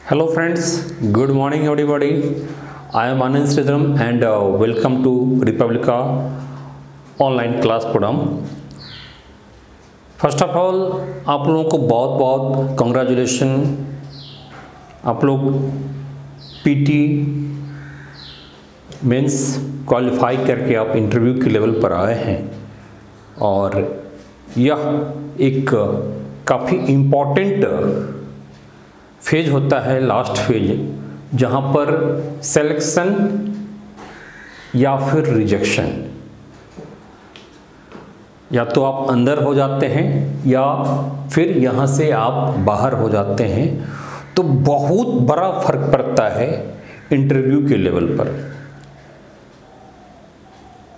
Hello friends, good morning everybody. I am Anand Sridharam and welcome to Republica online class program. First of all आप लोगों को बहुत बहुत congratulation. आप लोग पीटी मेंस क्वालिफाई करके आप इंटरव्यू के लेवल पर आए हैं और यह एक काफ़ी इम्पॉर्टेंट फेज होता है, लास्ट फेज, जहाँ पर सिलेक्शन या फिर रिजेक्शन, या तो आप अंदर हो जाते हैं या फिर यहाँ से आप बाहर हो जाते हैं। तो बहुत बड़ा फर्क पड़ता है इंटरव्यू के लेवल पर।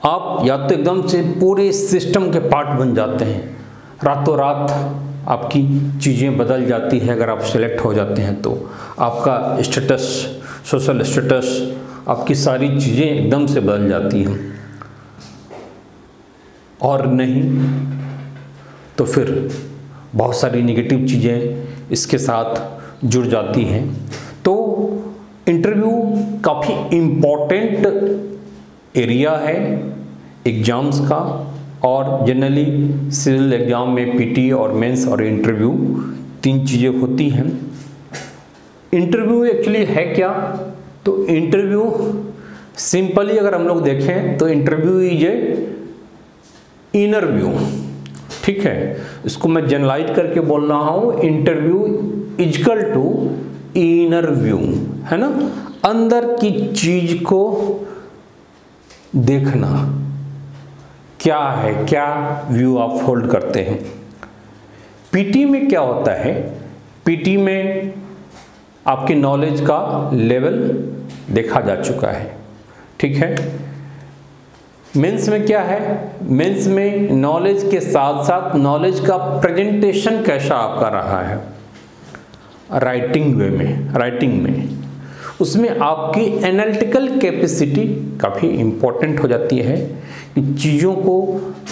आप या तो एकदम से पूरे सिस्टम के पार्ट बन जाते हैं, रातों रात आपकी चीज़ें बदल जाती है। अगर आप सेलेक्ट हो जाते हैं तो आपका स्टेटस, सोशल स्टेटस, आपकी सारी चीज़ें एकदम से बदल जाती हैं, और नहीं तो फिर बहुत सारी नेगेटिव चीज़ें इसके साथ जुड़ जाती हैं। तो इंटरव्यू काफ़ी इम्पोर्टेंट एरिया है एग्ज़ाम्स का, और जनरली सिविल एग्ज़ाम में पीटी और मेंस और इंटरव्यू तीन चीज़ें होती हैं। इंटरव्यू एक्चुअली है क्या? तो इंटरव्यू सिंपली अगर हम लोग देखें तो interview is a inner view, ठीक है। इसको मैं जनरलाइज करके बोल रहा हूँ, interview equal to inner view, है ना। अंदर की चीज को देखना, क्या है, क्या व्यू आप होल्ड करते हैं। पीटी में क्या होता है? पीटी में आपकी नॉलेज का लेवल देखा जा चुका है, ठीक है। मेंस में क्या है? मेंस में नॉलेज के साथ साथ नॉलेज का प्रेजेंटेशन कैसा आपका रहा है राइटिंग वे में, राइटिंग में, उसमें आपकी एनालिटिकल कैपेसिटी काफ़ी इम्पोर्टेंट हो जाती है कि चीज़ों को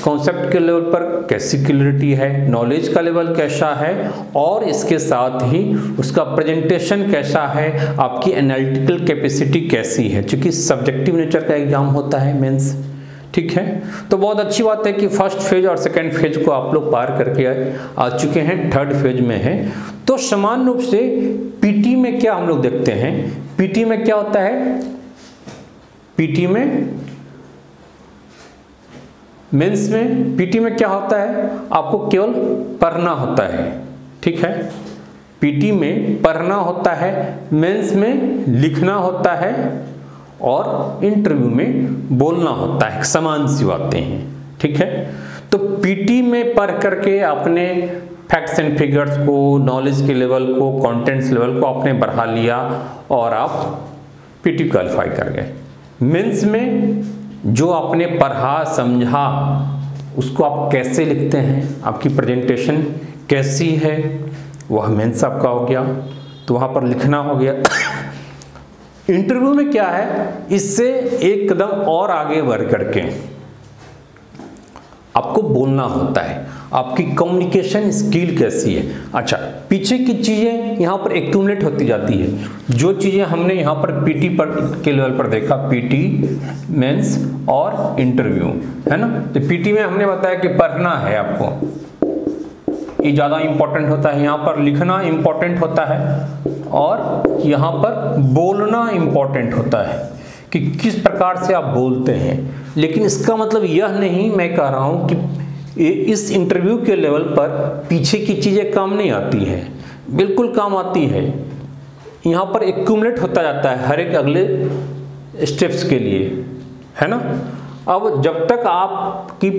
कॉन्सेप्ट के लेवल पर कैसी क्लियरिटी है, नॉलेज का लेवल कैसा है, और इसके साथ ही उसका प्रेजेंटेशन कैसा है, आपकी एनालिटिकल कैपेसिटी कैसी है, क्योंकि सब्जेक्टिव नेचर का एग्जाम होता है मेंस, ठीक है। तो बहुत अच्छी बात है कि फर्स्ट फेज और सेकंड फेज को आप लोग पार करके आ चुके हैं, थर्ड फेज में है। तो समान रूप से पीटी में क्या हम लोग देखते हैं? पीटी में क्या होता है? पीटी में, मेंस में, पीटी में क्या होता है? आपको केवल पढ़ना होता है, ठीक है। पीटी में पढ़ना होता है, मेंस में लिखना होता है, और इंटरव्यू में बोलना होता है। समान सी बातें हैं, ठीक है। तो पीटी में पढ़ करके अपने फैक्ट्स एंड फिगर्स को, नॉलेज के लेवल को, कंटेंट्स लेवल को आपने बढ़ा लिया और आप पीटी क्वालिफाई कर गए। मेंस में जो आपने पढ़ा समझा उसको आप कैसे लिखते हैं, आपकी प्रेजेंटेशन कैसी है, वह मेंस आपका हो गया, तो वहाँ पर लिखना हो गया। इंटरव्यू में क्या है? इससे एक कदम और आगे बढ़ करके आपको बोलना होता है, आपकी कम्युनिकेशन स्किल कैसी है। अच्छा, पीछे की चीज़ें यहाँ पर एक्यूमुलेट होती जाती है। जो चीज़ें हमने यहाँ पर पीटी पर के लेवल पर देखा, पीटी, मेंस और इंटरव्यू, है ना। तो पीटी में हमने बताया कि पढ़ना है आपको, ये ज़्यादा इम्पोर्टेंट होता है। यहाँ पर लिखना इम्पोर्टेंट होता है, और यहाँ पर बोलना इम्पोर्टेंट होता है कि किस प्रकार से आप बोलते हैं। लेकिन इसका मतलब यह नहीं मैं कह रहा हूँ कि इस इंटरव्यू के लेवल पर पीछे की चीज़ें काम नहीं आती है, बिल्कुल काम आती है। यहाँ पर एक्यूमुलेट होता जाता है हर एक अगले स्टेप्स के लिए, है ना। अब जब तक आपकी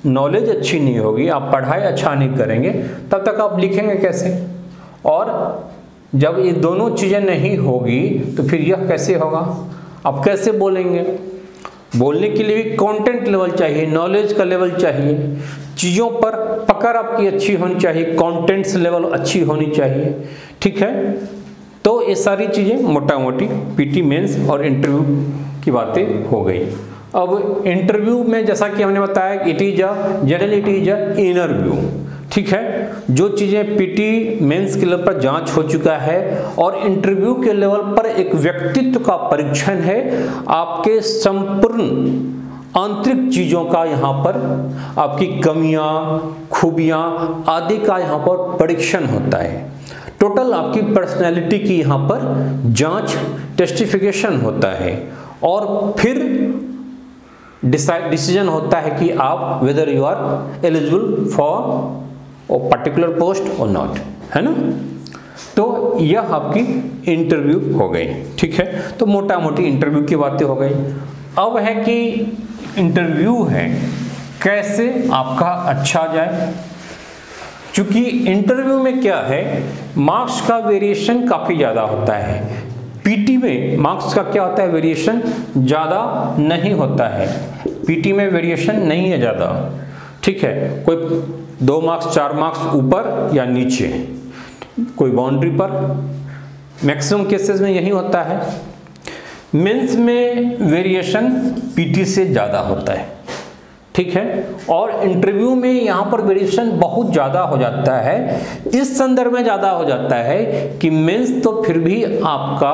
नॉलेज अच्छी नहीं होगी, आप पढ़ाई अच्छा नहीं करेंगे, तब तक आप लिखेंगे कैसे? और जब ये दोनों चीज़ें नहीं होगी तो फिर यह कैसे होगा? आप कैसे बोलेंगे? बोलने के लिए भी कंटेंट लेवल चाहिए, नॉलेज का लेवल चाहिए, चीज़ों पर पकड़ आपकी अच्छी होनी चाहिए, कंटेंट्स लेवल अच्छी होनी चाहिए, ठीक है। तो ये सारी चीज़ें मोटा मोटी पीटी, मेंस और इंटरव्यू की बातें हो गई। अब इंटरव्यू में जैसा कि हमने बताया, it is a general, it is a inner view, ठीक है, जो चीज़ें पीटी मेंस के लेवल पर जांच हो चुका है और इंटरव्यू के लेवल पर एक व्यक्तित्व का परीक्षण है, आपके संपूर्ण आंतरिक चीज़ों का यहाँ पर आपकी कमियां, खूबियां आदि का यहाँ पर परीक्षण होता है। टोटल आपकी पर्सनैलिटी की यहाँ पर जांच, टेस्टिफिकेशन होता है और फिर डिसीजन होता है कि आप whether you are eligible for particular post और नॉट, है ना। तो यह आपकी इंटरव्यू हो गई, ठीक है। तो मोटा मोटी इंटरव्यू की बातें हो गई। अब है कि इंटरव्यू है कैसे आपका अच्छा जाए। क्योंकि इंटरव्यू में क्या है, मार्क्स का वेरिएशन काफ़ी ज़्यादा होता है। पीटी में मार्क्स का क्या होता है, वेरिएशन ज़्यादा नहीं होता है। पीटी में वेरिएशन नहीं है ज़्यादा, ठीक है। कोई 2 मार्क्स 4 मार्क्स ऊपर या नीचे, कोई बाउंड्री पर, मैक्सिमम केसेस में यही होता है। मेंस में वेरिएशन पीटी से ज़्यादा होता है, ठीक है। और इंटरव्यू में यहाँ पर वेरिएशन बहुत ज़्यादा हो जाता है। इस संदर्भ में ज़्यादा हो जाता है कि मेंस तो फिर भी आपका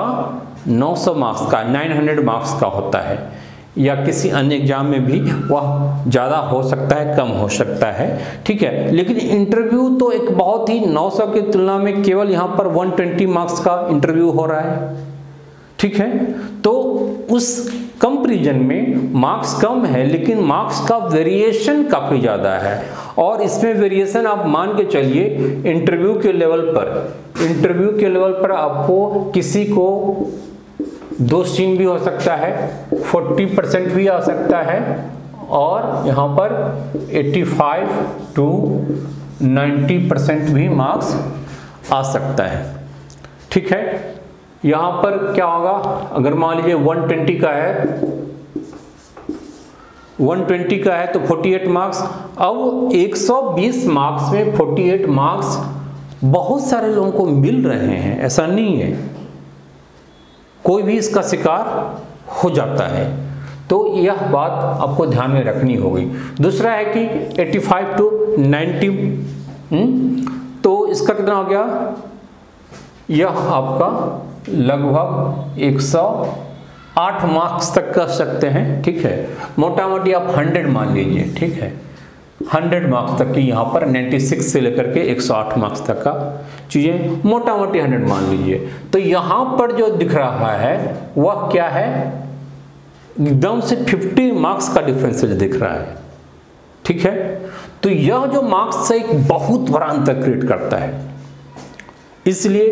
900 मार्क्स का, 900 मार्क्स का होता है, या किसी अन्य एग्जाम में भी वह ज़्यादा हो सकता है, कम हो सकता है, ठीक है। लेकिन इंटरव्यू तो एक बहुत ही 900 की तुलना में केवल यहाँ पर 120 मार्क्स का इंटरव्यू हो रहा है, ठीक है। तो उस कंपैरिजन में मार्क्स कम है लेकिन मार्क्स का वेरिएशन काफ़ी ज़्यादा है। और इसमें वेरिएशन आप मान के चलिए इंटरव्यू के लेवल पर आपको किसी को 2 स्ट्रीम भी हो सकता है, 40% भी आ सकता है, और यहाँ पर 85 to 90% भी मार्क्स आ सकता है, ठीक है। यहाँ पर क्या होगा, अगर मान लीजिए 120 का है तो 48 मार्क्स। अब 120 मार्क्स में 48 मार्क्स बहुत सारे लोगों को मिल रहे हैं, ऐसा नहीं है, कोई भी इसका शिकार हो जाता है। तो यह बात आपको ध्यान में रखनी होगी। दूसरा है कि 85 to 90, तो इसका कितना हो गया, यह आपका लगभग 108 मार्क्स तक कर सकते हैं, ठीक है। मोटा मोटी आप 100 मान लीजिए, ठीक है। 100 मार्क्स तक की यहाँ पर 96 से लेकर के 108 मार्क्स तक का चीज़ें मोटा मोटी 100 मान लीजिए। तो यहाँ पर जो दिख रहा है वह क्या है, एकदम से 50 मार्क्स का डिफरेंसेज दिख रहा है, ठीक है। तो यह जो मार्क्स से एक बहुत बड़ा अंतर क्रिएट करता है, इसलिए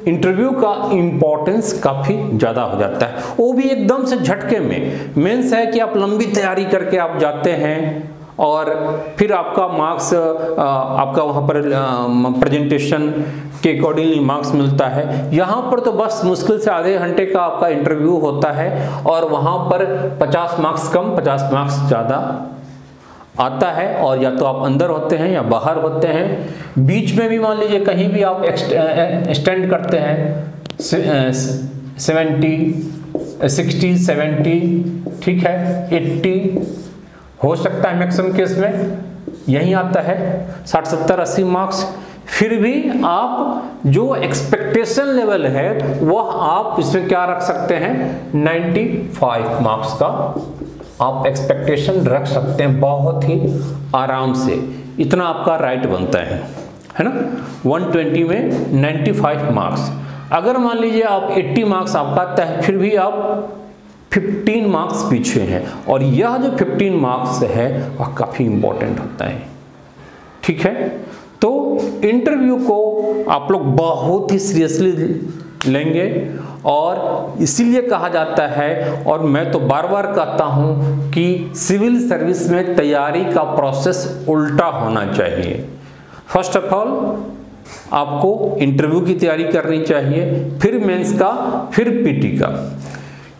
इंटरव्यू का इंपॉर्टेंस काफ़ी ज़्यादा हो जाता है, वो भी एकदम से झटके में। मेंस है कि आप लंबी तैयारी करके आप जाते हैं और फिर आपका मार्क्स आपका वहाँ पर प्रेजेंटेशन के अकॉर्डिंगली मार्क्स मिलता है। यहाँ पर तो बस मुश्किल से आधे घंटे का आपका इंटरव्यू होता है और वहाँ पर 50 मार्क्स कम 50 मार्क्स ज़्यादा आता है, और या तो आप अंदर होते हैं या बाहर होते हैं। बीच में भी मान लीजिए कहीं भी आप एक्सटेंड करते हैं 70, 60, 70, ठीक है, 80 हो सकता है मैक्सिमम केस में यही आता है, 60, 70, 80 मार्क्स। फिर भी आप जो एक्सपेक्टेशन लेवल है वह आप इसमें क्या रख सकते हैं, 95 मार्क्स का आप एक्सपेक्टेशन रख सकते हैं बहुत ही आराम से। इतना आपका राइट बनता है ना। 120 में 95 मार्क्स, अगर मान लीजिए आप 80 मार्क्स आपका आता है फिर भी आप 15 मार्क्स पीछे हैं, और यह जो 15 मार्क्स है वह काफ़ी इंपॉर्टेंट होता है, ठीक है। तो इंटरव्यू को आप लोग बहुत ही सीरियसली लेंगे, और इसीलिए कहा जाता है, और मैं तो बार बार कहता हूं कि सिविल सर्विस में तैयारी का प्रोसेस उल्टा होना चाहिए। फर्स्ट ऑफ ऑल आपको इंटरव्यू की तैयारी करनी चाहिए, फिर मेंस का, फिर पीटी का।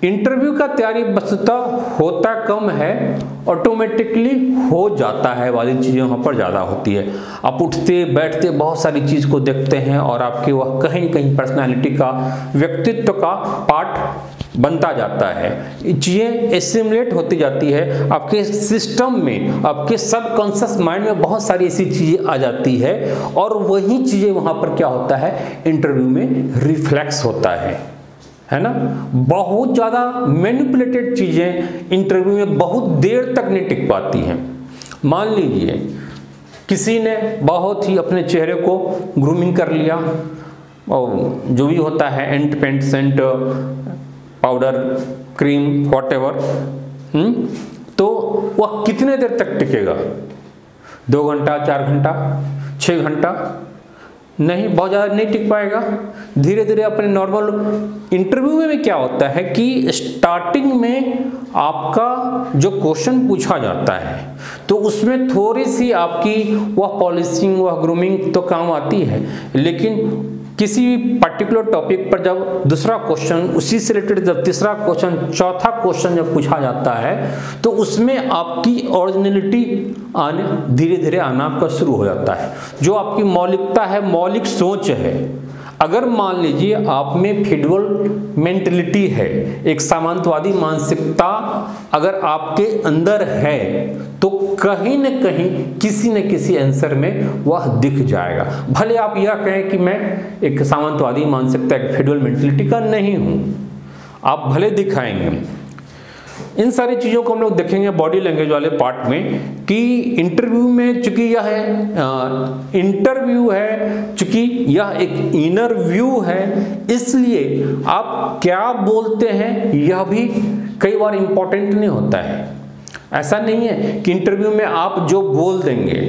इंटरव्यू का तैयारी वस्तुतः होता कम है, ऑटोमेटिकली हो जाता है वाली चीज़ें वहाँ पर ज़्यादा होती है। आप उठते बैठते बहुत सारी चीज़ को देखते हैं और आपके वह कहीं न कहीं पर्सनालिटी का, व्यक्तित्व का पार्ट बनता जाता है। चीज़ें एसिमुलेट होती जाती है आपके सिस्टम में, आपके सबकॉन्शियस माइंड में बहुत सारी ऐसी चीज़ें आ जाती है और वही चीज़ें वहाँ पर क्या होता है, इंटरव्यू में रिफ्लेक्स होता है ना। बहुत ज़्यादा मैनिपुलेटेड चीज़ें इंटरव्यू में बहुत देर तक नहीं टिक पाती हैं। मान लीजिए किसी ने बहुत ही अपने चेहरे को ग्रूमिंग कर लिया और जो भी होता है ant paint scent powder cream whatever, तो वह कितने देर तक टिकेगा? 2 घंटा, 4 घंटा, 6 घंटा? नहीं, बहुत ज़्यादा नहीं टिक पाएगा। धीरे धीरे अपने नॉर्मल इंटरव्यू में भी क्या होता है कि स्टार्टिंग में आपका जो क्वेश्चन पूछा जाता है तो उसमें थोड़ी सी आपकी वह पॉलिशिंग, वह ग्रूमिंग तो काम आती है, लेकिन किसी पर्टिकुलर टॉपिक पर जब दूसरा क्वेश्चन, उसी से रिलेटेड जब तीसरा क्वेश्चन, चौथा क्वेश्चन जब पूछा जाता है तो उसमें आपकी ओरिजिनलिटी आने धीरे धीरे आना आपका शुरू हो जाता है। जो आपकी मौलिकता है, मौलिक सोच है, अगर मान लीजिए आप में फिडुअल मेंटलिटी है, एक सामंतवादी मानसिकता अगर आपके अंदर है तो कहीं न कहीं किसी न किसी आंसर में वह दिख जाएगा। भले आप यह कहें कि मैं एक सामंतवादी मानसिकता, एक फिडुअल मेंटलिटी का नहीं हूं, आप भले दिखाएंगे। इन सारी चीज़ों को हम लोग देखेंगे बॉडी लैंग्वेज वाले पार्ट में कि इंटरव्यू में, चूंकि यह है इंटरव्यू है, चूंकि यह एक इनर व्यू है, इसलिए आप क्या बोलते हैं यह भी कई बार इंपॉर्टेंट नहीं होता है। ऐसा नहीं है कि इंटरव्यू में आप जो बोल देंगे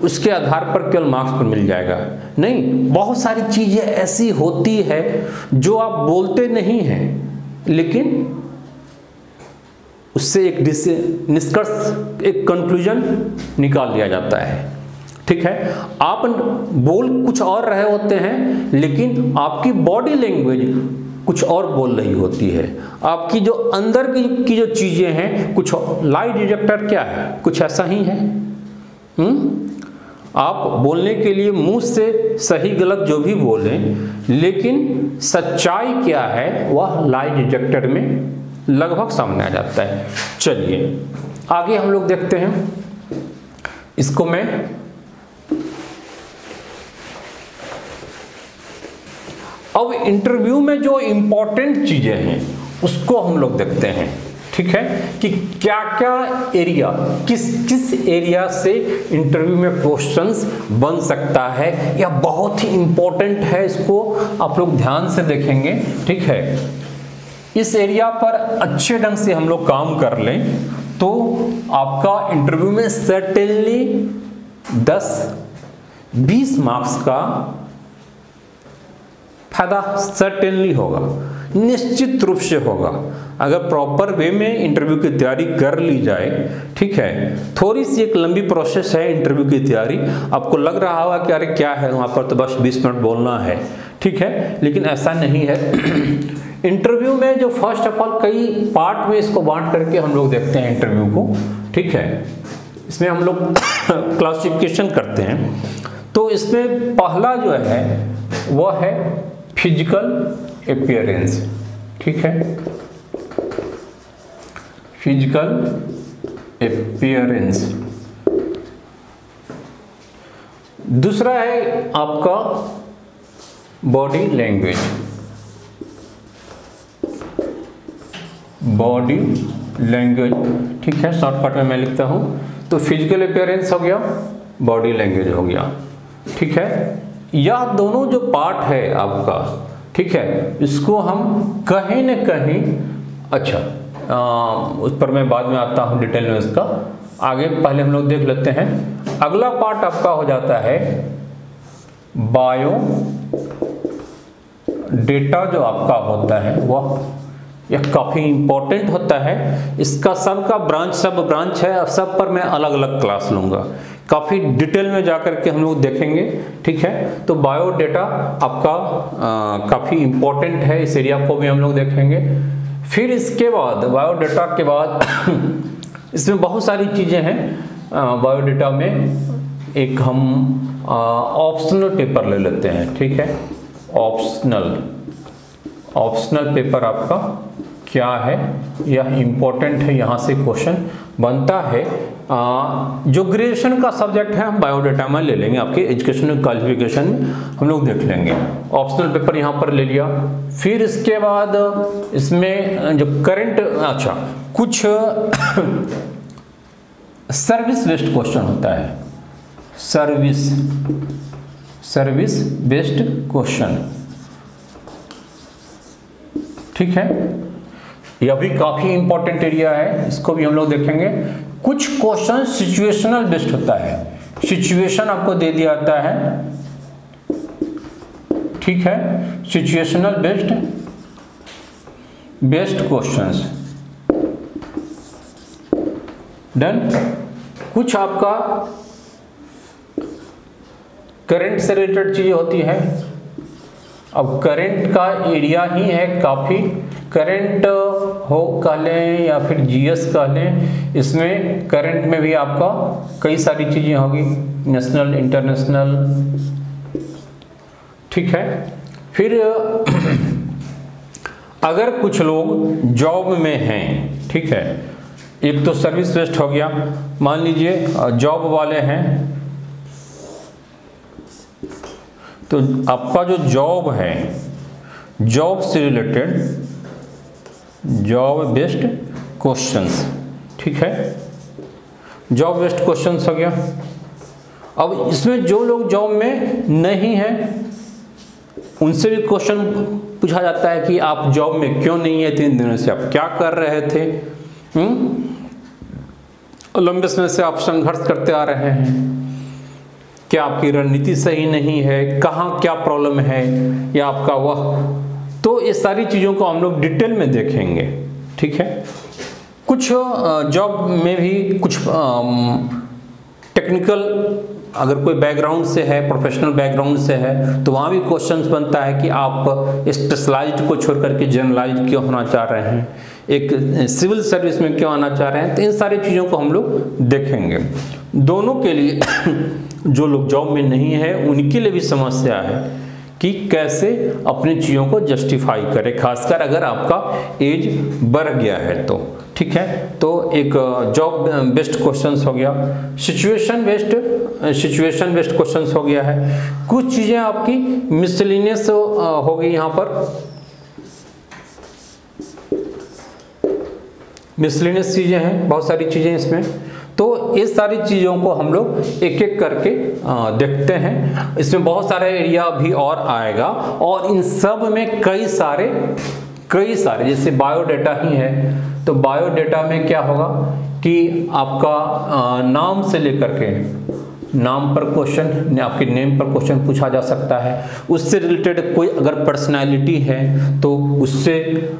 उसके आधार पर केवल मार्क्स पर मिल जाएगा, नहीं, बहुत सारी चीज़ें ऐसी होती है जो आप बोलते नहीं हैं लेकिन उससे एक निष्कर्ष, एक कंक्लूजन निकाल लिया जाता है। ठीक है, आप बोल कुछ और रहे होते हैं लेकिन आपकी बॉडी लैंग्वेज कुछ और बोल रही होती है। आपकी जो अंदर की जो चीजें हैं कुछ, लाई डिटेक्टर क्या है, कुछ ऐसा ही है। आप बोलने के लिए मुंह से सही गलत जो भी बोलें, लेकिन सच्चाई क्या है वह लाई डिटेक्टर में लगभग सामने आ जाता है। चलिए आगे हम लोग देखते हैं। इसको मैं अब इंटरव्यू में जो इंपॉर्टेंट चीजें हैं उसको हम लोग देखते हैं। ठीक है, कि क्या क्या एरिया, किस एरिया से इंटरव्यू में क्वेश्चंस बन सकता है, यह बहुत ही इंपॉर्टेंट है, इसको आप लोग ध्यान से देखेंगे। ठीक है, इस एरिया पर अच्छे ढंग से हम लोग काम कर लें तो आपका इंटरव्यू में सर्टेनली 10-20 मार्क्स का फायदा सर्टेनली होगा, निश्चित रूप से होगा, अगर प्रॉपर वे में इंटरव्यू की तैयारी कर ली जाए। ठीक है, थोड़ी सी एक लंबी प्रोसेस है इंटरव्यू की तैयारी। आपको लग रहा होगा कि अरे क्या है वहाँ पर तो बस 20 मिनट बोलना है, ठीक है, लेकिन ऐसा नहीं है। इंटरव्यू में जो फर्स्ट ऑफ ऑल कई पार्ट में इसको बांट करके हम लोग देखते हैं इंटरव्यू को। ठीक है, इसमें हम लोग क्लासिफिकेशन करते हैं। तो इसमें पहला जो है वह है फिजिकल अपीयरेंस। ठीक है, फिजिकल अपीयरेंस। दूसरा है आपका बॉडी लैंग्वेज, बॉडी लैंग्वेज। ठीक है, शॉर्टकट में मैं लिखता हूं, तो फिजिकल अपीयरेंस हो गया, बॉडी लैंग्वेज हो गया। ठीक है, यह दोनों जो पार्ट है आपका, ठीक है, इसको हम कहीं न कहीं, अच्छा उस पर मैं बाद में आता हूँ डिटेल में, इसका आगे पहले हम लोग देख लेते हैं। अगला पार्ट आपका हो जाता है बायो डेटा, जो आपका होता है वह यह काफ़ी इंपॉर्टेंट होता है। इसका सबका ब्रांच, सब ब्रांच है, सब पर मैं अलग अलग क्लास लूँगा, काफ़ी डिटेल में जाकर के हम लोग देखेंगे। ठीक है, तो बायो डेटा आपका काफ़ी इंपॉर्टेंट है, इस एरिया को भी हम लोग देखेंगे। फिर इसके बाद बायोडाटा के बाद इसमें बहुत सारी चीज़ें हैं। बायोडाटा में एक हम ऑप्शनल पेपर ले लेते हैं, ठीक है। ऑप्शनल पेपर आपका क्या है, यह इम्पोर्टेंट है, यहाँ से क्वेश्चन बनता है। जो ग्रेजुएशन का सब्जेक्ट है हम बायोडाटा में ले लेंगे, आपके एजुकेशनल क्वालिफिकेशन में हम लोग देख लेंगे। ऑप्शनल पेपर यहाँ पर ले लिया। फिर इसके बाद इसमें जो करंट, अच्छा कुछ सर्विस बेस्ड क्वेश्चन होता है, सर्विस बेस्ड क्वेश्चन, ठीक है। यह भी काफी इंपॉर्टेंट एरिया है, इसको भी हम लोग देखेंगे। कुछ क्वेश्चन सिचुएशनल बेस्ड होता है, सिचुएशन आपको दे दिया जाता है, ठीक है। Situational based questions done. कुछ आपका करंट से रिलेटेड चीजें होती है। अब करंट का एरिया ही है काफी, करंट हो कह लें या फिर जीएस कह लें, इसमें करंट में भी आपका कई सारी चीजें होगी, नेशनल इंटरनेशनल, ठीक है। फिर अगर कुछ लोग जॉब में हैं, ठीक है, एक तो सर्विस बेस्ड हो गया, मान लीजिए जॉब वाले हैं, तो आपका जो जॉब है, जॉब से रिलेटेड जॉब बेस्ड क्वेश्चंस, ठीक है, जॉब बेस्ड क्वेश्चंस हो गया। अब इसमें जो लोग जॉब में नहीं हैं उनसे भी क्वेश्चन पूछा जाता है कि आप जॉब में क्यों नहीं है, 3 दिनों से आप क्या कर रहे थे, लंबे समय से आप संघर्ष करते आ रहे हैं, क्या आपकी रणनीति सही नहीं है, कहाँ क्या प्रॉब्लम है, या आपका वह, तो ये सारी चीज़ों को हम लोग डिटेल में देखेंगे, ठीक है। कुछ जॉब में भी कुछ टेक्निकल, अगर कोई बैकग्राउंड से है, प्रोफेशनल बैकग्राउंड से है, तो वहाँ भी क्वेश्चंस बनता है कि आप स्पेशलाइज्ड को छोड़ करके जनरलाइज्ड क्यों होना चाह रहे हैं, एक सिविल सर्विस में क्यों आना चाह रहे हैं। तो इन सारी चीज़ों को हम लोग देखेंगे। दोनों के लिए जो लोग जॉब में नहीं है उनके लिए भी समस्या है कि कैसे अपनी चीज़ों को जस्टिफाई करें, खासकर अगर आपका एज बढ़ गया है तो, ठीक है। तो एक जॉब बेस्ड क्वेश्चंस हो गया, सिचुएशन बेस्ड क्वेश्चंस हो गया है। कुछ चीज़ें आपकी मिसलिनियस हो गई, यहाँ पर मिसलिनियस चीज़ें हैं, बहुत सारी चीज़ें इसमें। तो इस सारी चीज़ों को हम लोग एक एक करके देखते हैं। इसमें बहुत सारे एरिया भी और आएगा, और इन सब में कई सारे जैसे बायोडाटा ही है, तो बायोडाटा में क्या होगा कि आपका नाम से लेकर के, नाम पर क्वेश्चन, आपके नेम पर क्वेश्चन पूछा जा सकता है। उससे रिलेटेड कोई अगर पर्सनालिटी है तो उससे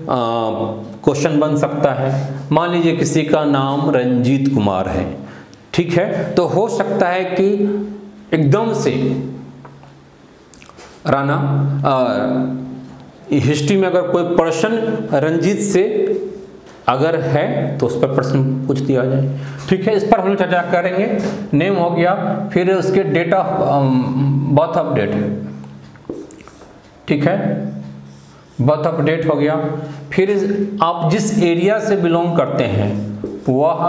क्वेश्चन बन सकता है। मान लीजिए किसी का नाम रंजीत कुमार है, ठीक है, तो हो सकता है कि एकदम से राणा हिस्ट्री में अगर कोई पर्सन रंजीत से अगर है तो उस पर प्रश्न पूछ दिया जाए, ठीक है। इस पर हम लोग चर्चा करेंगे। नेम हो गया, फिर उसके डेट ऑफ बर्थ अपडेट, ठीक है, बर्थ अपडेट हो गया। फिर आप जिस एरिया से बिलोंग करते हैं वह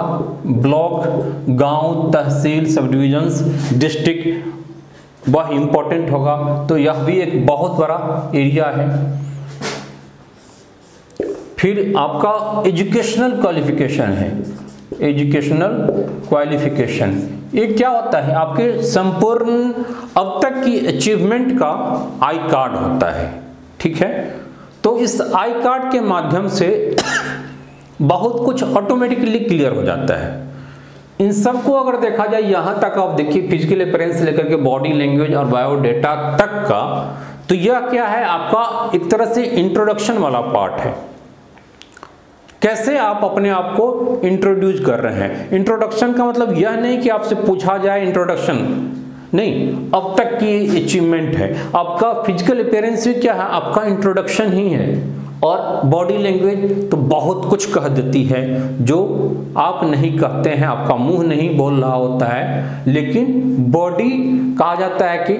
ब्लॉक, गांव, तहसील, सब डिविजन्स, डिस्ट्रिक्ट, वह इंपॉर्टेंट होगा। तो यह भी एक बहुत बड़ा एरिया है। फिर आपका एजुकेशनल क्वालिफिकेशन है, एजुकेशनल क्वालिफिकेशन, ये क्या होता है, आपके संपूर्ण अब तक की अचीवमेंट का आई कार्ड होता है, ठीक है। तो इस आई कार्ड के माध्यम से बहुत कुछ ऑटोमेटिकली क्लियर हो जाता है। इन सब को अगर देखा जाए, यहाँ तक आप देखिए, फिजिकल अपीयरेंस से लेकर के बॉडी लैंग्वेज और बायोडाटा तक का, तो यह क्या है, आपका एक तरह से इंट्रोडक्शन वाला पार्ट है। कैसे आप अपने आप को इंट्रोड्यूस कर रहे हैं। इंट्रोडक्शन का मतलब यह नहीं कि आपसे पूछा जाए इंट्रोडक्शन, नहीं, अब तक की अचीवमेंट है। आपका फिजिकल अपीयरेंस भी क्या है, आपका इंट्रोडक्शन ही है। और बॉडी लैंग्वेज तो बहुत कुछ कह देती है जो आप नहीं कहते हैं, आपका मुंह नहीं बोल रहा होता है, लेकिन बॉडी कहा जाता है कि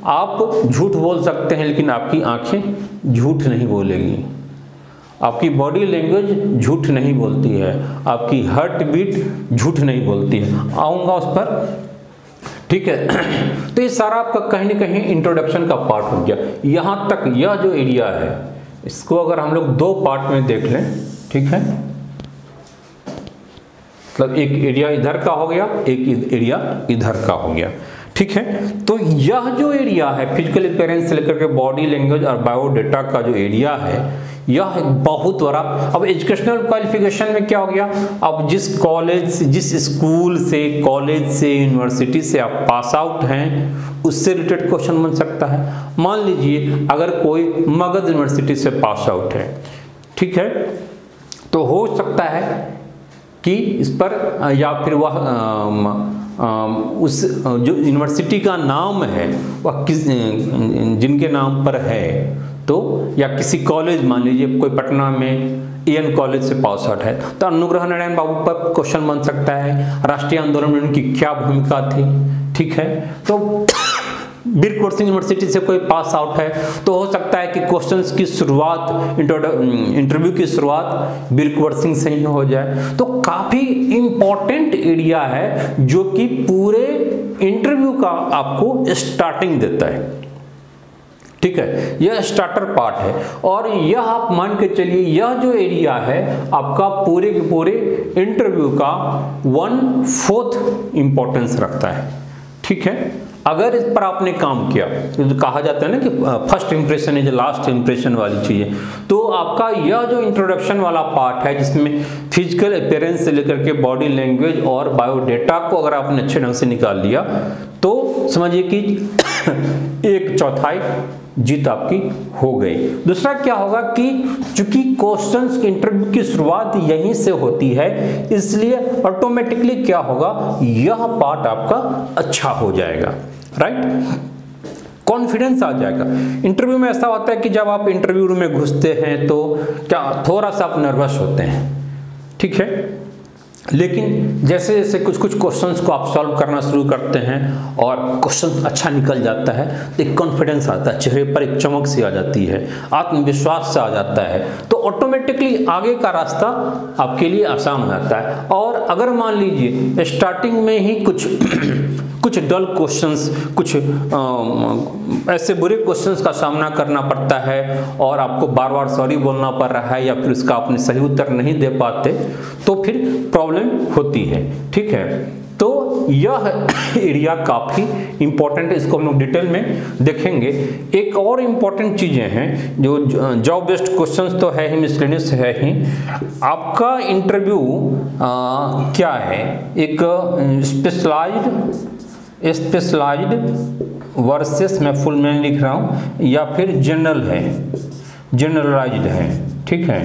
आप झूठ बोल सकते हैं लेकिन आपकी आंखें झूठ नहीं बोलेगी। आपकी बॉडी लैंग्वेज झूठ नहीं बोलती है, आपकी हार्ट बीट झूठ नहीं बोलती है। आऊँगा उस पर, ठीक है। तो ये सारा आपका कहीं न कहीं इंट्रोडक्शन का पार्ट हो गया। यहाँ तक यह जो एरिया है इसको अगर हम लोग दो पार्ट में देख लें, ठीक है, मतलब एक एरिया इधर का हो गया, एक एरिया इधर का हो गया, ठीक है। तो यह जो एरिया है फिजिकल अपीयरेंस से लेकर के बॉडी लैंग्वेज और बायोडेटा का जो एरिया है, यह बहुत बड़ा। अब एजुकेशनल क्वालिफिकेशन में क्या हो गया, अब जिस कॉलेज, जिस स्कूल से, कॉलेज से, यूनिवर्सिटी से आप पास आउट हैं उससे रिलेटेड क्वेश्चन बन सकता है। मान लीजिए अगर कोई मगध यूनिवर्सिटी से पास आउट है, ठीक है, तो हो सकता है कि इस पर या फिर वह उस जो यूनिवर्सिटी का नाम है वह किस जिनके नाम पर है, तो या किसी कॉलेज, मान लीजिए कोई पटना में एन कॉलेज से पास आउट है तो अनुग्रह नारायण बाबू पर क्वेश्चन बन सकता है, राष्ट्रीय आंदोलन में उनकी क्या भूमिका थी, ठीक है। तो वीर कुंवर सिंह यूनिवर्सिटी से कोई पास आउट है तो हो सकता है कि क्वेश्चंस की शुरुआत, इंटरव्यू की शुरुआत वीर कुंवर सिंह से ही हो जाए। तो काफी इंपॉर्टेंट एरिया है जो कि पूरे इंटरव्यू का आपको स्टार्टिंग देता है, ठीक है। यह स्टार्टर पार्ट है और यह आप मान के चलिए यह जो एरिया है आपका पूरे के पूरे इंटरव्यू का 1/4 इंपॉर्टेंस रखता है, ठीक है। अगर इस पर आपने काम किया तो कहा जाता है ना कि first impression is last impression वाली चीज़, तो आपका यह जो इंट्रोडक्शन वाला पार्ट है जिसमें फिजिकल अपीयरेंस से लेकर के बॉडी लैंग्वेज और बायोडेटा को अगर आपने अच्छे ढंग से निकाल लिया तो समझिए कि 1/4 जीत आपकी हो गई। दूसरा क्या होगा कि चूंकि क्वेश्चंस की इंटरव्यू की शुरुआत यहीं से होती है इसलिए ऑटोमेटिकली क्या होगा, यह पार्ट आपका अच्छा हो जाएगा, राइट, कॉन्फिडेंस आ जाएगा। इंटरव्यू में ऐसा होता है कि जब आप इंटरव्यू रूम में घुसते हैं तो क्या थोड़ा सा आप नर्वस होते हैं, ठीक है, लेकिन जैसे जैसे कुछ कुछ क्वेश्चंस को आप सॉल्व करना शुरू करते हैं और क्वेश्चन अच्छा निकल जाता है तो एक कॉन्फिडेंस आता है, चेहरे पर एक चमक सी आ जाती है, आत्मविश्वास से आ जाता है, तो ऑटोमेटिकली आगे का रास्ता आपके लिए आसान हो जाता है। और अगर मान लीजिए स्टार्टिंग में ही कुछ डल क्वेश्चंस, कुछ ऐसे बुरे क्वेश्चंस का सामना करना पड़ता है और आपको बार बार सॉरी बोलना पड़ रहा है या फिर उसका आपने सही उत्तर नहीं दे पाते तो फिर प्रॉब्लम होती है, ठीक है। तो यह एरिया काफ़ी इंपॉर्टेंट है, इसको हम लोग डिटेल में देखेंगे। एक और इम्पॉर्टेंट चीज़ें हैं जो जॉब बेस्ड क्वेश्चंस तो है ही, मिसलेनियस है ही, आपका इंटरव्यू क्या है, एक स्पेशलाइज्ड वर्सेस, मैं फुल में लिख रहा हूँ, या फिर जनरल है, जनरलाइज्ड है, ठीक है।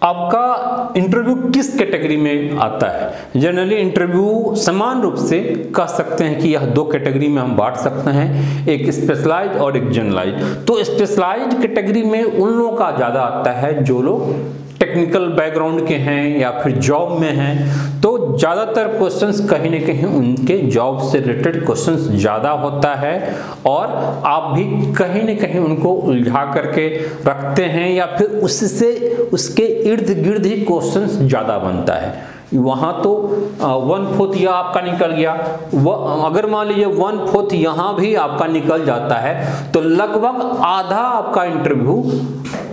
आपका इंटरव्यू किस कैटेगरी में आता है? जनरली इंटरव्यू समान रूप से कह सकते हैं कि यह दो कैटेगरी में हम बांट सकते हैं, एक स्पेशलाइज्ड और एक जनरलाइज्ड। तो स्पेशलाइज्ड कैटेगरी में उन लोगों का ज़्यादा आता है जो लोग टेक्निकल बैकग्राउंड के हैं या फिर जॉब में हैं, तो ज़्यादातर क्वेश्चंस कहीं ना कहीं उनके जॉब से रिलेटेड क्वेश्चंस ज़्यादा होता है और आप भी कहीं ना कहीं उनको उलझा करके रखते हैं या फिर उससे उसके इर्द गिर्द ही क्वेश्चंस ज़्यादा बनता है। वहाँ तो 1/4 यह आपका निकल गया, अगर मान लीजिए 1/4 यहाँ भी आपका निकल जाता है तो लगभग आधा आपका इंटरव्यू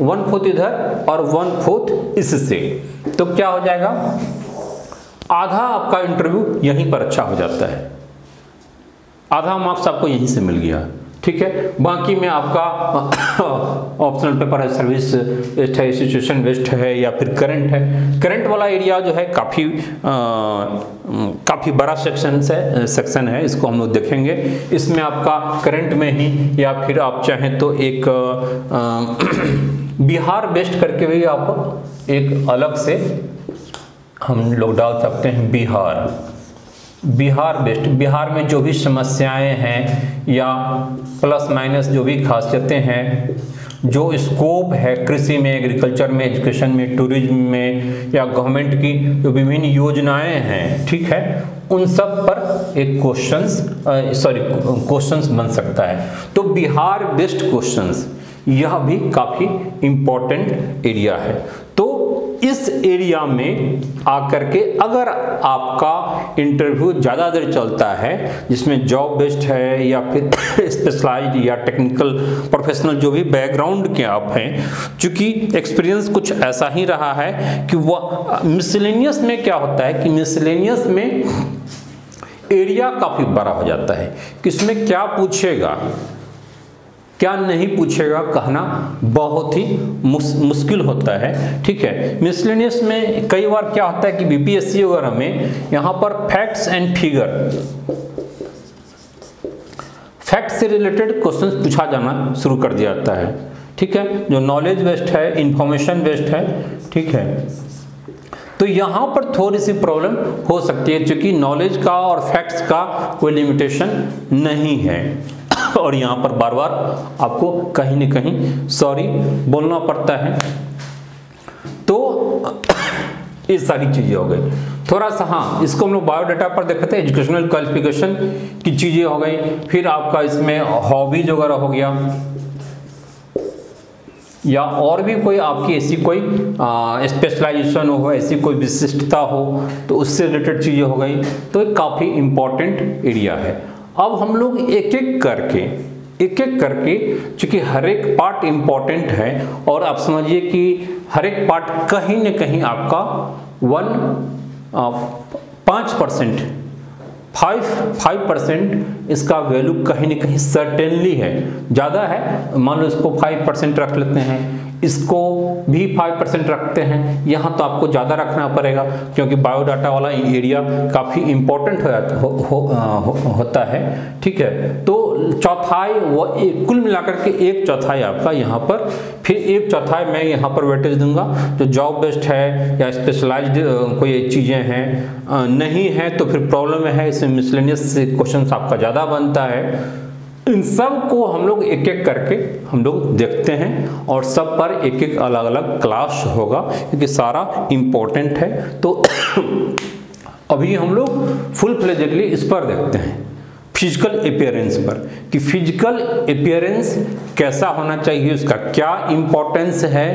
1/4 इधर और 1/4 इससे, तो क्या हो जाएगा, आधा आपका इंटरव्यू यहीं पर अच्छा हो जाता है, आधा मार्क्स आपको यहीं से मिल गया, ठीक है। बाकी में आपका ऑप्शनल पेपर है, सर्विस बेस्ड है, सिचुएशन बेस्ड है या फिर करंट है। करंट वाला एरिया जो है काफ़ी बड़ा सेक्शन है, इसको हम लोग देखेंगे। इसमें आपका करंट में ही या फिर आप चाहें तो एक बिहार बेस्ड करके भी आप एक अलग से हम लोग डाल सकते हैं, बिहार बेस्ड, बिहार में जो भी समस्याएं हैं या प्लस माइनस जो भी खासियतें हैं जो स्कोप है कृषि में, एग्रीकल्चर में, एजुकेशन में, टूरिज्म में, या गवर्नमेंट की जो विभिन्न योजनाएं हैं, ठीक है, उन सब पर एक क्वेश्चंस बन सकता है। तो बिहार बेस्ड क्वेश्चंस यह भी काफी इंपॉर्टेंट एरिया है। तो इस एरिया में आकर के अगर आपका इंटरव्यू ज़्यादा देर चलता है, जिसमें जॉब बेस्ड है या फिर स्पेशलाइज्ड या टेक्निकल प्रोफेशनल जो भी बैकग्राउंड के आप हैं, चूंकि एक्सपीरियंस कुछ ऐसा ही रहा है कि वह मिसलेनियस में क्या होता है कि मिसलेनियस में एरिया काफ़ी बड़ा हो जाता है कि इसमें क्या पूछेगा क्या नहीं पूछेगा कहना बहुत ही मुश्किल होता है, ठीक है। मिसलेनियस में कई बार क्या होता है कि बीपीएससी वगैरह में यहाँ पर फैक्ट्स एंड फैक्ट से रिलेटेड क्वेश्चंस पूछा जाना शुरू कर दिया जाता है, ठीक है, जो नॉलेज बेस्ड है, इंफॉर्मेशन बेस्ड है, ठीक है। तो यहाँ पर थोड़ी सी प्रॉब्लम हो सकती है क्योंकि नॉलेज का और फैक्ट्स का कोई लिमिटेशन नहीं है और यहाँ पर बार बार आपको कहीं न कहीं सॉरी बोलना पड़ता है। तो ये सारी चीज़ें हो गई। थोड़ा सा हाँ, इसको हम लोग बायोडाटा पर देखे थे, एजुकेशनल क्वालिफिकेशन की चीज़ें हो गई, फिर आपका इसमें हॉबीज वगैरह हो गया, या और भी कोई आपकी ऐसी कोई स्पेशलाइजेशन हो, ऐसी कोई विशिष्टता हो, तो उससे रिलेटेड चीज़ें हो गई। तो ये काफ़ी इम्पॉर्टेंट एरिया है। अब हम लोग एक एक करके चूंकि हर एक पार्ट इम्पॉर्टेंट है और आप समझिए कि हर एक पार्ट कहीं न कहीं आपका 5% इसका वैल्यू कहीं न कहीं सर्टेनली है, ज़्यादा है, मान लो इसको 5% रख लेते हैं, इसको भी 5% रखते हैं, यहाँ तो आपको ज़्यादा रखना पड़ेगा क्योंकि बायोडाटा वाला एरिया काफ़ी इम्पोर्टेंट होता है, ठीक है। तो चौथाई वो कुल मिलाकर के 1/4 आपका यहाँ पर, फिर 1/4 मैं यहाँ पर वेटेज दूंगा जो जॉब बेस्ड है या स्पेशलाइज्ड कोई चीज़ें हैं, नहीं है तो फिर प्रॉब्लम है, इसमें मिसलेनियस क्वेश्चन आपका ज़्यादा बनता है। इन सब को हम लोग एक एक करके हम लोग देखते हैं और सब पर एक एक अलग अलग क्लास होगा क्योंकि सारा इम्पोर्टेंट है। तो अभी हम लोग फुल फ्लेजेडली इस पर देखते हैं, फिजिकल अपीयरेंस पर, कि फिजिकल अपीयरेंस कैसा होना चाहिए, उसका क्या इम्पोर्टेंस है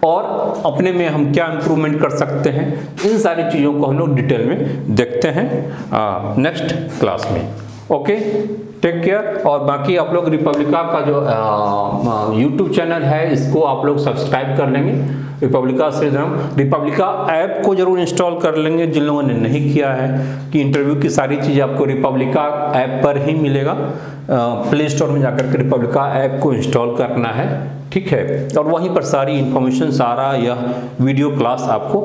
और अपने में हम क्या इम्प्रूवमेंट कर सकते हैं। इन सारी चीज़ों को हम लोग डिटेल में देखते हैं नेक्स्ट क्लास में। Okay, take care. और बाकी आप लोग रिपब्लिका का जो यूट्यूब चैनल है इसको आप लोग सब्सक्राइब कर लेंगे, रिपब्लिका श्रीधरम। रिपब्लिका ऐप को जरूर इंस्टॉल कर लेंगे जिन लोगों ने नहीं किया है, कि इंटरव्यू की सारी चीज़ें आपको रिपब्लिका ऐप पर ही मिलेगा। प्ले स्टोर में जाकर के रिपब्लिका ऐप को इंस्टॉल करना है, ठीक है, और वहीं पर सारी इन्फॉर्मेशन, सारा यह वीडियो क्लास आपको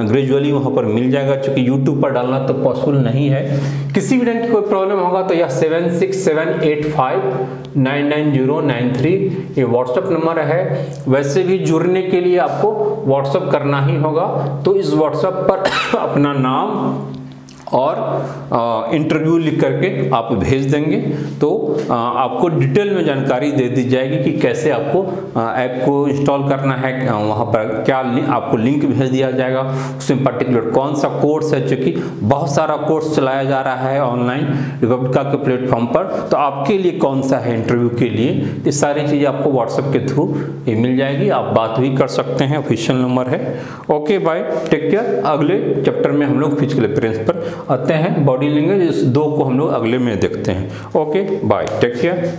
ग्रेजुअली वहाँ पर मिल जाएगा। क्योंकि यूट्यूब पर डालना तो पॉसिबल नहीं है। किसी भी ढंग की कोई प्रॉब्लम होगा तो यह 7678599093 ये व्हाट्सएप नंबर है। वैसे भी जुड़ने के लिए आपको व्हाट्सएप करना ही होगा, तो इस व्हाट्सएप पर अपना नाम और इंटरव्यू लिख करके आप भेज देंगे तो आपको डिटेल में जानकारी दे दी जाएगी कि कैसे आपको ऐप को इंस्टॉल करना है। वहाँ पर क्या आपको लिंक भेज दिया जाएगा, उसमें पर्टिकुलर कौन सा कोर्स है, क्योंकि बहुत सारा कोर्स चलाया जा रहा है ऑनलाइन रिपब्लिका के प्लेटफॉर्म पर, तो आपके लिए कौन सा है इंटरव्यू के लिए, ये सारी चीज़ें आपको व्हाट्सएप के थ्रू ये मिल जाएगी। आप बात भी कर सकते हैं, ऑफिशियल नंबर है। Okay bye, take care. अगले चैप्टर में हम लोग फिजिकल अपीयरेंस पर आते हैं, बॉडी लैंग्वेज, इस दो को हम लोग अगले में देखते हैं। Okay bye, take care.